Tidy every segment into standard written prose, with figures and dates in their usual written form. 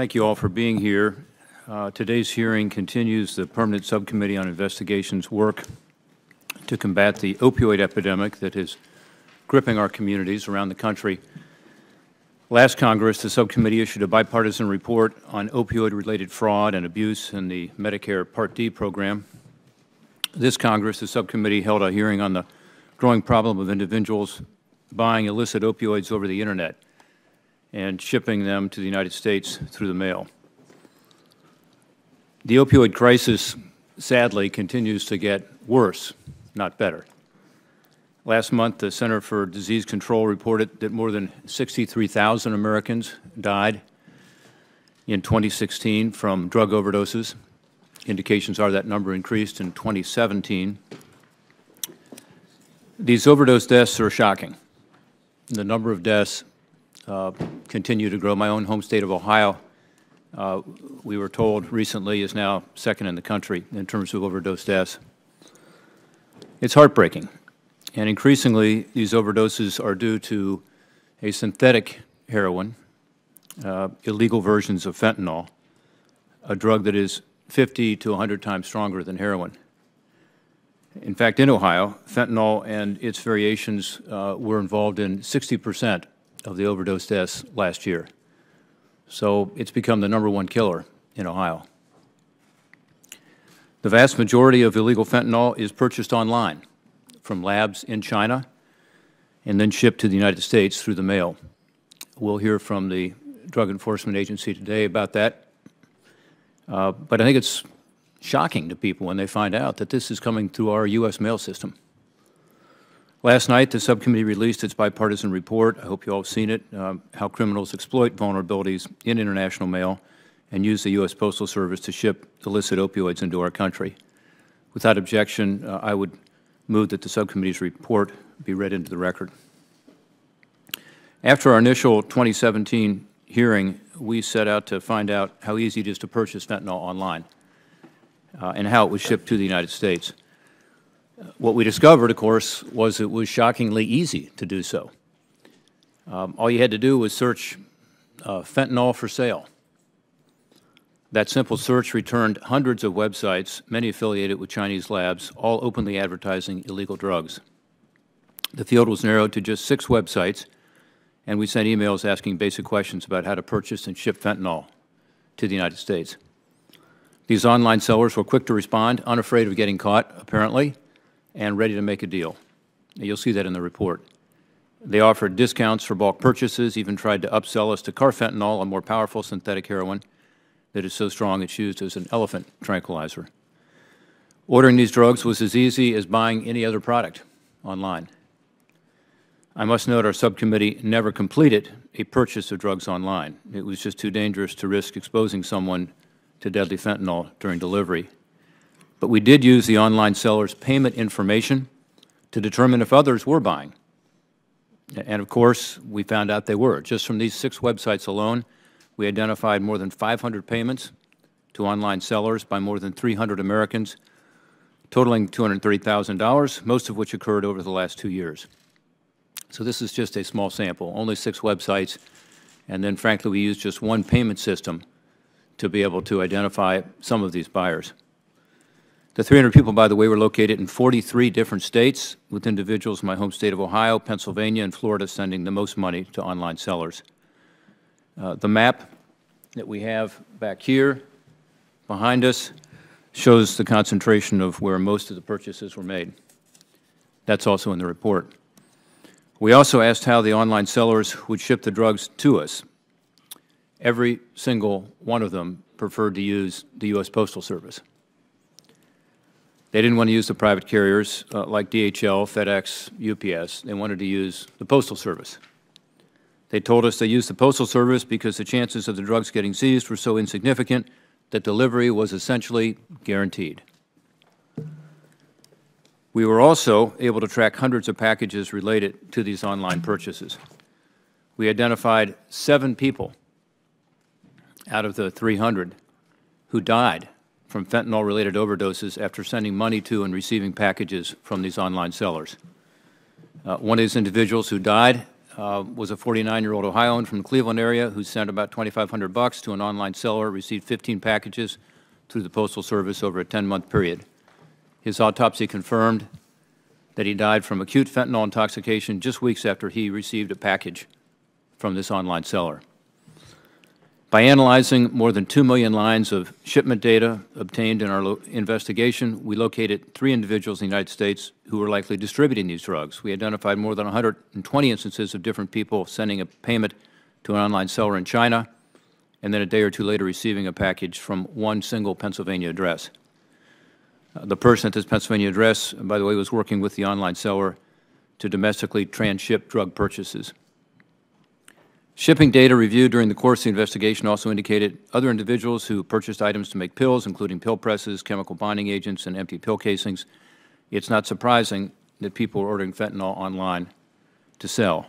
Thank you all for being here. Today's hearing continues the Permanent Subcommittee on Investigation's work to combat the opioid epidemic that is gripping our communities around the country. Last Congress, the subcommittee issued a bipartisan report on opioid-related fraud and abuse in the Medicare Part D program. This Congress, the subcommittee held a hearing on the growing problem of individuals buying illicit opioids over the Internet and shipping them to the United States through the mail. The opioid crisis, sadly, continues to get worse, not better. Last month, the Center for Disease Control reported that more than 63,000 Americans died in 2016 from drug overdoses. Indications are that number increased in 2017. These overdose deaths are shocking. The number of deaths continue to grow. My own home state of Ohio, we were told recently, is now second in the country in terms of overdose deaths. It's heartbreaking. And increasingly, these overdoses are due to a synthetic heroin, illegal versions of fentanyl, a drug that is 50 to 100 times stronger than heroin. In fact, in Ohio, fentanyl and its variations were involved in 60% of the overdose deaths last year. So it's become the #1 killer in Ohio. The vast majority of illegal fentanyl is purchased online from labs in China and then shipped to the United States through the mail. We'll hear from the Drug Enforcement Agency today about that. But I think it's shocking to people when they find out that this is coming through our U.S. mail system. Last night, the subcommittee released its bipartisan report. I hope you all have seen it, how criminals exploit vulnerabilities in international mail and use the U.S. Postal Service to ship illicit opioids into our country. Without objection, I would move that the subcommittee's report be read into the record. After our initial 2017 hearing, we set out to find out how easy it is to purchase fentanyl online and how it was shipped to the United States. What we discovered, of course, was it was shockingly easy to do so. All you had to do was search fentanyl for sale. That simple search returned hundreds of websites, many affiliated with Chinese labs, all openly advertising illegal drugs. The field was narrowed to just 6 websites, and we sent emails asking basic questions about how to purchase and ship fentanyl to the United States. These online sellers were quick to respond, unafraid of getting caught, apparently, and ready to make a deal. You'll see that in the report. They offered discounts for bulk purchases, even tried to upsell us to carfentanil, a more powerful synthetic heroin that is so strong it's used as an elephant tranquilizer. Ordering these drugs was as easy as buying any other product online. I must note our subcommittee never completed a purchase of drugs online. It was just too dangerous to risk exposing someone to deadly fentanyl during delivery. But we did use the online seller's payment information to determine if others were buying. And of course, we found out they were. Just from these 6 websites alone, we identified more than 500 payments to online sellers by more than 300 Americans, totaling $230,000, most of which occurred over the last 2 years. So this is just a small sample, only 6 websites, and then frankly we used just one payment system to be able to identify some of these buyers. The 300 people, by the way, were located in 43 different states, with individuals in my home state of Ohio, Pennsylvania, and Florida sending the most money to online sellers. The map that we have back here behind us shows the concentration of where most of the purchases were made. That's also in the report. We also asked how the online sellers would ship the drugs to us. Every single one of them preferred to use the U.S. Postal Service. They didn't want to use the private carriers like DHL, FedEx, UPS. They wanted to use the Postal Service. They told us they used the Postal Service because the chances of the drugs getting seized were so insignificant that delivery was essentially guaranteed. We were also able to track hundreds of packages related to these online purchases. We identified 7 people out of the 300 who died from fentanyl-related overdoses after sending money to and receiving packages from these online sellers. One of these individuals who died was a 49-year-old Ohioan from the Cleveland area who sent about $2,500 to an online seller, received 15 packages through the Postal Service over a 10-month period. His autopsy confirmed that he died from acute fentanyl intoxication just weeks after he received a package from this online seller. By analyzing more than 2 million lines of shipment data obtained in our investigation, we located 3 individuals in the United States who were likely distributing these drugs. We identified more than 120 instances of different people sending a payment to an online seller in China, and then a day or two later receiving a package from one single Pennsylvania address. The person at this Pennsylvania address, by the way, was working with the online seller to domestically transship drug purchases. Shipping data reviewed during the course of the investigation also indicated other individuals who purchased items to make pills, including pill presses, chemical binding agents, and empty pill casings. It's not surprising that people are ordering fentanyl online to sell.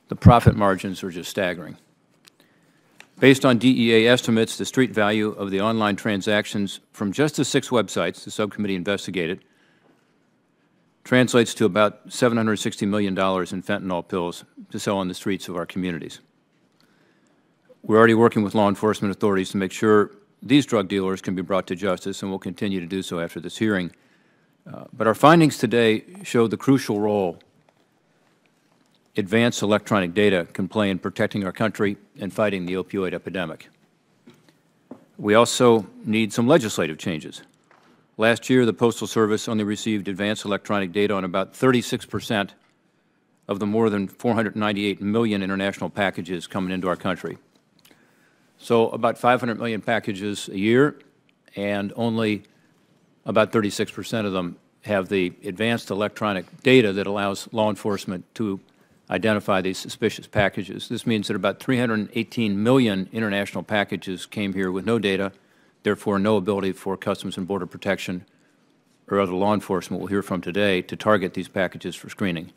The profit margins are just staggering. Based on DEA estimates, the street value of the online transactions from just the 6 websites the subcommittee investigated translates to about $760 million in fentanyl pills to sell on the streets of our communities. We're already working with law enforcement authorities to make sure these drug dealers can be brought to justice, and we'll continue to do so after this hearing. But our findings today show the crucial role advanced electronic data can play in protecting our country and fighting the opioid epidemic. We also need some legislative changes. Last year, the Postal Service only received advanced electronic data on about 36% of the more than 498 million international packages coming into our country. So about 500 million packages a year, and only about 36% of them have the advanced electronic data that allows law enforcement to identify these suspicious packages. This means that about 318 million international packages came here with no data, therefore no ability for Customs and Border Protection or other law enforcement we'll hear from today to target these packages for screening.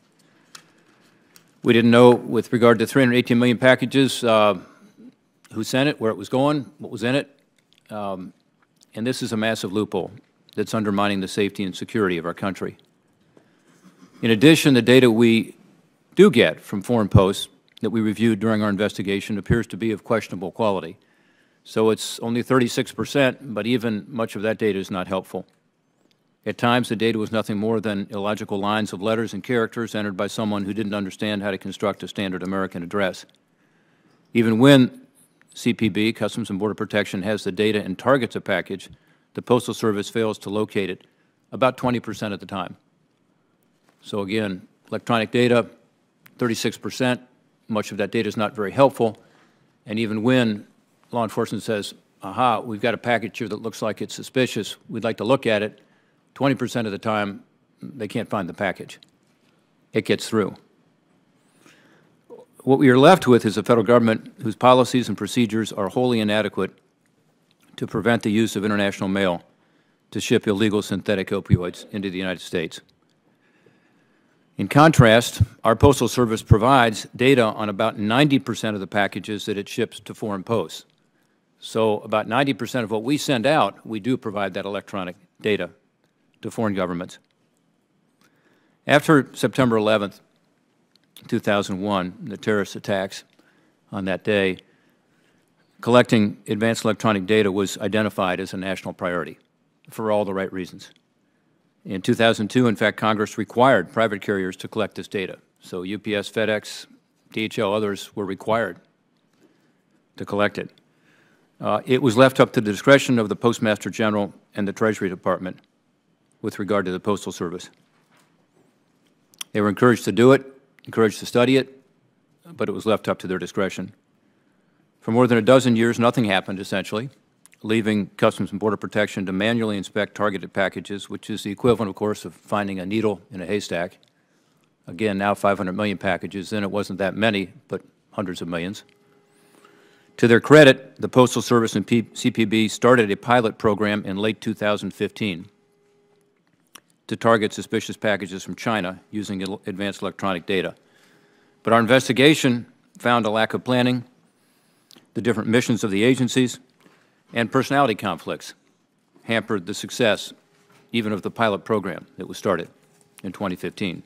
We didn't know, with regard to 318 million packages, who sent it, where it was going, what was in it, and this is a massive loophole that's undermining the safety and security of our country. In addition, the data we do get from foreign posts that we reviewed during our investigation appears to be of questionable quality. So it's only 36%, but even much of that data is not helpful. At times, the data was nothing more than illogical lines of letters and characters entered by someone who didn't understand how to construct a standard American address. Even when CPB, Customs and Border Protection, has the data and targets a package, the Postal Service fails to locate it about 20% of the time. So again, electronic data, 36%, much of that data is not very helpful, and even when law enforcement says, aha, we've got a package here that looks like it's suspicious, we'd like to look at it, 20% of the time they can't find the package. It gets through. What we are left with is a federal government whose policies and procedures are wholly inadequate to prevent the use of international mail to ship illegal synthetic opioids into the United States. In contrast, our Postal Service provides data on about 90% of the packages that it ships to foreign posts. So about 90% of what we send out, we do provide that electronic data to foreign governments. After September 11th, 2001, the terrorist attacks on that day, collecting advanced electronic data was identified as a national priority for all the right reasons. In 2002, in fact, Congress required private carriers to collect this data. So UPS, FedEx, DHL, others were required to collect it. It was left up to the discretion of the Postmaster General and the Treasury Department with regard to the Postal Service. They were encouraged to do it, encouraged to study it, but it was left up to their discretion. For more than a dozen years, nothing happened, essentially, leaving Customs and Border Protection to manually inspect targeted packages, which is the equivalent, of course, of finding a needle in a haystack. Again, now 500 million packages. Then it wasn't that many, but hundreds of millions. To their credit, the Postal Service and CPB started a pilot program in late 2015 to target suspicious packages from China using advanced electronic data. But our investigation found a lack of planning, the different missions of the agencies, and personality conflicts hampered the success even of the pilot program that was started in 2015.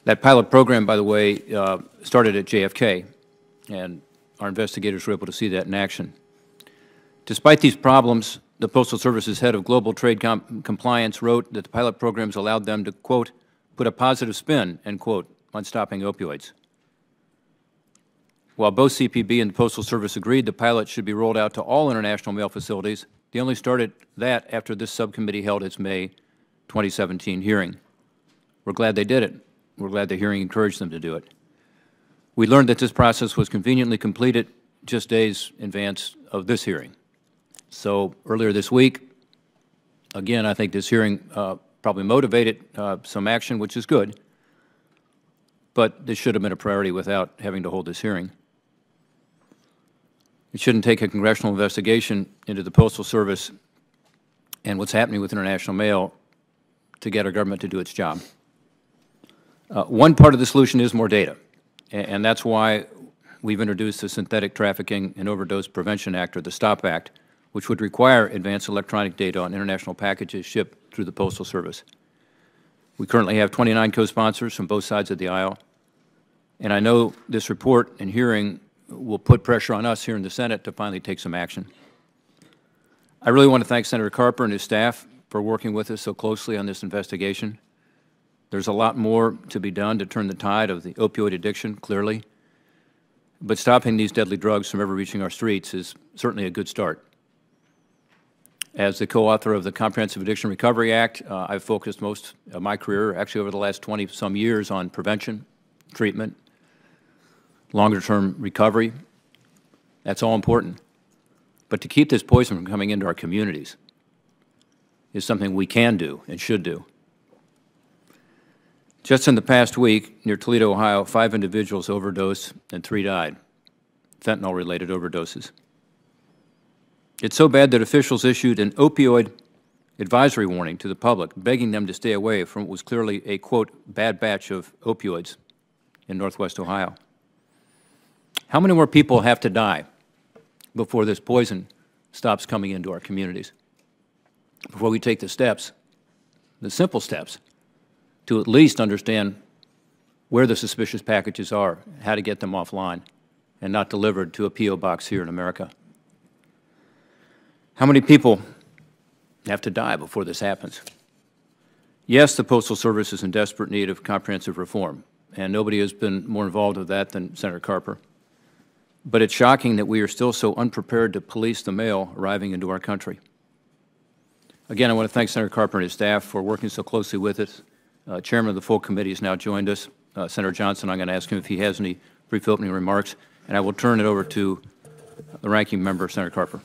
That pilot program, by the way, started at JFK, and our investigators were able to see that in action. Despite these problems, the Postal Service's head of global trade compliance wrote that the pilot programs allowed them to, quote, put a positive spin, end quote, on stopping opioids. While both CPB and the Postal Service agreed the pilot should be rolled out to all international mail facilities, they only started that after this subcommittee held its May 2017 hearing. We're glad they did it. We're glad the hearing encouraged them to do it. We learned that this process was conveniently completed just days in advance of this hearing. So earlier this week, again, I think this hearing probably motivated some action, which is good, but this should have been a priority without having to hold this hearing. It shouldn't take a congressional investigation into the Postal Service and what's happening with international mail to get our government to do its job. One part of the solution is more data, and that's why we've introduced the Synthetic Trafficking and Overdose Prevention Act, or the STOP Act, which would require advanced electronic data on international packages shipped through the Postal Service. We currently have 29 co-sponsors from both sides of the aisle, and I know this report and hearing will put pressure on us here in the Senate to finally take some action. I really want to thank Senator Carper and his staff for working with us so closely on this investigation. There's a lot more to be done to turn the tide of the opioid addiction, clearly, but stopping these deadly drugs from ever reaching our streets is certainly a good start. As the co-author of the Comprehensive Addiction Recovery Act, I've focused most of my career, actually over the last 20-some years, on prevention, treatment, longer-term recovery. That's all important. But to keep this poison from coming into our communities is something we can do and should do. Just in the past week, near Toledo, Ohio, 5 individuals overdosed and 3 died, fentanyl-related overdoses. It's so bad that officials issued an opioid advisory warning to the public, begging them to stay away from what was clearly a, quote, bad batch of opioids in Northwest Ohio. How many more people have to die before this poison stops coming into our communities? Before we take the steps, the simple steps, to at least understand where the suspicious packages are, how to get them offline, and not delivered to a P.O. box here in America. How many people have to die before this happens? Yes, the Postal Service is in desperate need of comprehensive reform, and nobody has been more involved with that than Senator Carper. But it's shocking that we are still so unprepared to police the mail arriving into our country. Again, I want to thank Senator Carper and his staff for working so closely with us. Chairman of the full committee has now joined us. Senator Johnson, I'm going to ask him if he has any brief opening remarks, and I will turn it over to the ranking member, Senator Carper.